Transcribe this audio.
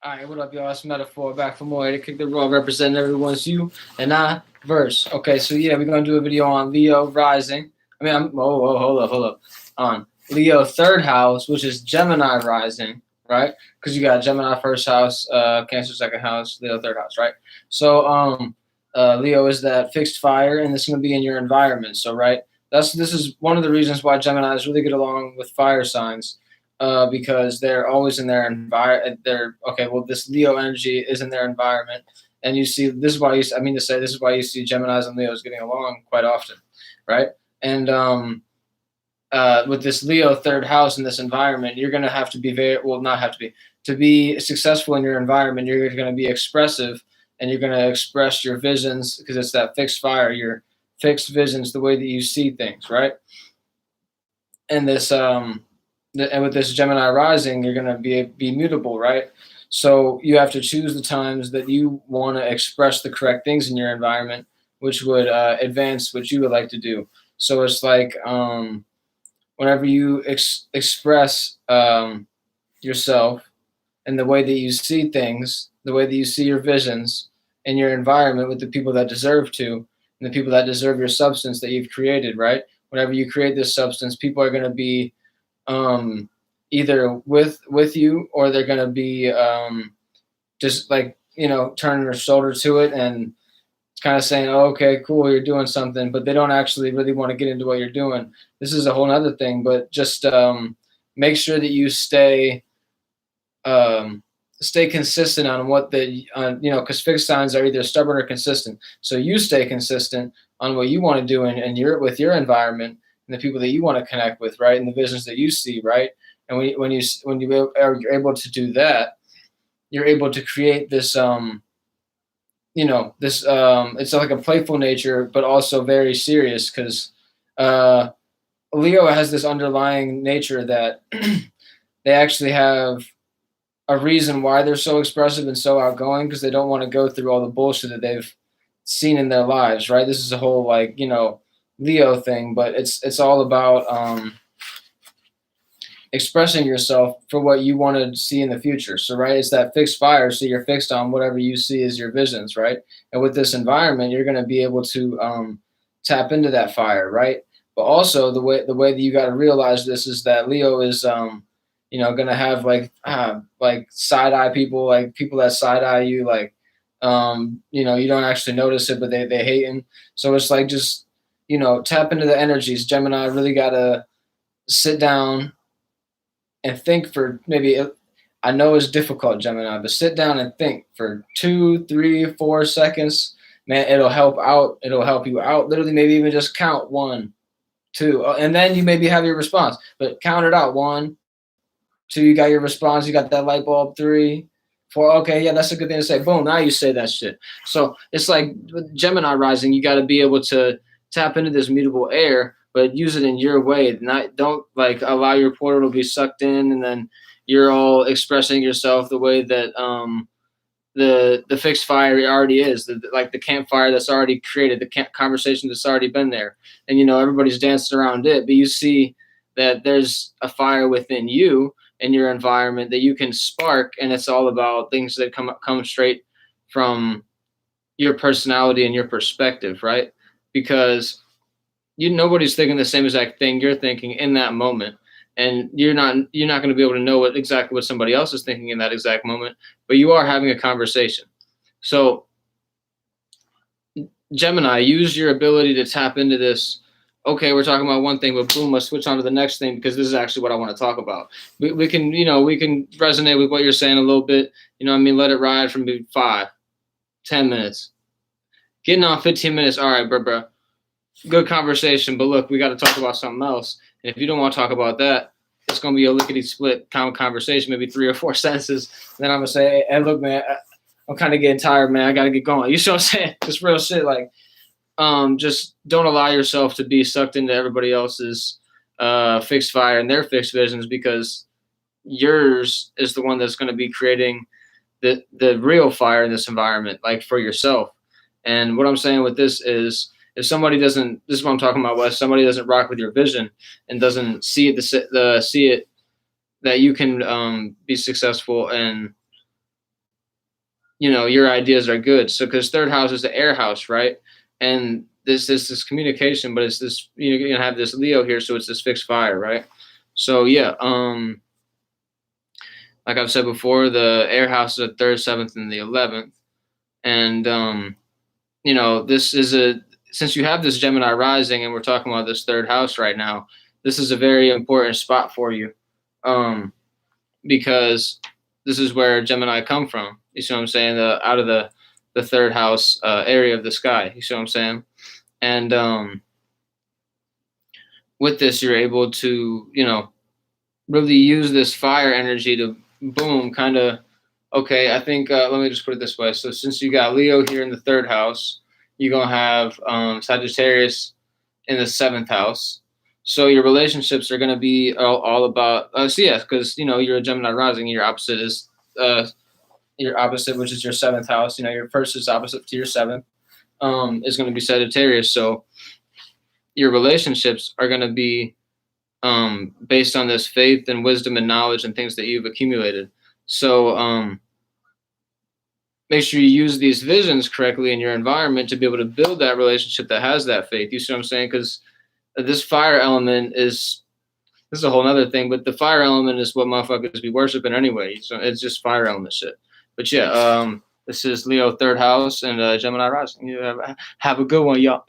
All right, what up, y'all? It's Metaphor back for more to kick the raw, representing everyone's you and I verse. Okay, so yeah, we're gonna do a video on Leo rising. Hold up. On Leo third house, which is Gemini rising, right? Because you got Gemini first house, Cancer second house, Leo third house, right? So Leo is that fixed fire, and this is gonna be in your environment. So right, this is one of the reasons why Geminis really get along with fire signs because they're always in their environment. They're okay. Well, this Leo energy is in their environment, and you see this is why I mean to say this is why you see Gemini's and Leos getting along quite often, right? And with this Leo third house in this environment, you're going to have to be not have to be successful in your environment. You're going to be expressive, and you're going to express your visions because it's that fixed fire, your fixed visions, the way that you see things, right? And this and with this Gemini rising, you're going to be mutable, right? So you have to choose the times that you want to express the correct things in your environment, which would advance what you would like to do. So it's like whenever you express yourself and the way that you see things, the way that you see your visions in your environment with the people that deserve to, and the people that deserve your substance that you've created, right? Whenever you create this substance, people are going to be either with you, or they're going to be just like, turning their shoulder to it and kind of saying, oh, okay, cool, you're doing something, but they don't actually really want to get into what you're doing. This is a whole other thing, but just make sure that you stay consistent on what because fixed signs are either stubborn or consistent. So you stay consistent on what you want to do and with your environment and the people that you want to connect with, right? And the visions that you see, right? And when you're able to do that, you're able to create this it's like a playful nature, but also very serious, because Leo has this underlying nature that they actually have a reason why they're so expressive and so outgoing, because they don't want to go through all the bullshit that they've seen in their lives, right? This is a whole Leo thing, but it's all about expressing yourself for what you want to see in the future. So right, it's that fixed fire, so you're fixed on whatever you see as your visions, right? And with this environment, you're going to be able to tap into that fire, right? But also the way that you got to realize this is that Leo is going to have like side eye people, like people that side eye you, like you don't actually notice it, but they hating. So it's like, just tap into the energies. Gemini really got to sit down and think for I know it's difficult, Gemini, but sit down and think for 2, 3, 4 seconds. Man, it'll help out. It'll help you out. Literally, maybe even just count 1, 2, and then you maybe have your response. But count it out. 1, 2, you got your response. You got that light bulb. 3, 4. Okay, yeah, that's a good thing to say. Boom, now you say that shit. So it's like with Gemini rising, you got to be able to tap into this mutable air, but use it in your way. Don't like allow your portal to be sucked in, and then you're all expressing yourself the way that the fixed fire already is, like the campfire that's already created, the conversation that's already been there, and everybody's dancing around it. But you see that there's a fire within you in your environment that you can spark, and it's all about things that come straight from your personality and your perspective, right? Because nobody's thinking the same exact thing you're thinking in that moment, and you're not going to be able to know exactly what somebody else is thinking in that exact moment, but you are having a conversation. So Gemini, use your ability to tap into this. Okay, we're talking about one thing, but boom, let's switch on to the next thing, because this is actually what I want to talk about. We can resonate with what you're saying a little bit. Let it ride from 5, 10 minutes. Getting on 15 minutes. All right, bro. Good conversation, but look, we got to talk about something else. And if you don't want to talk about that, it's going to be a lickety-split conversation, maybe 3 or 4 sentences. And then I'm going to say, hey, look, man, I'm kind of getting tired, man. I got to get going. You see what I'm saying? Just real shit. Like, just don't allow yourself to be sucked into everybody else's fixed fire and their fixed visions, because yours is the one that's going to be creating the real fire in this environment, like for yourself. And what I'm saying with this is, if somebody doesn't, this is what I'm talking about, Wes, somebody doesn't rock with your vision and doesn't see it, see it that you can be successful and your ideas are good. So because third house is the air house, right? And this communication, but it's this, you're gonna have this Leo here, so it's this fixed fire, right? So yeah, like I've said before, the air house is the third, seventh, and the 11th. And this is a since you have this Gemini rising, and we're talking about this third house right now, this is a very important spot for you, um, because this is where Gemini come from. You see what I'm saying? Out of the third house area of the sky. You see what I'm saying? And with this, you're able to really use this fire energy to boom, kind of. Okay, I think let me just put it this way. So since you got Leo here in the third house, you're gonna have Sagittarius in the seventh house. So your relationships are gonna be all about. So yeah, because you're a Gemini rising. Uh, your opposite, which is your seventh house. Your first is opposite to your seventh. Is going to be Sagittarius. So your relationships are going to be based on this faith and wisdom and knowledge and things that you've accumulated. So make sure you use these visions correctly in your environment to be able to build that relationship that has that faith. You see what I'm saying? Because this fire element is this is a whole other thing, but the fire element is what motherfuckers be worshiping anyway. So it's just fire element shit. But yeah, this is Leo third house and Gemini rising. You have a good one, y'all.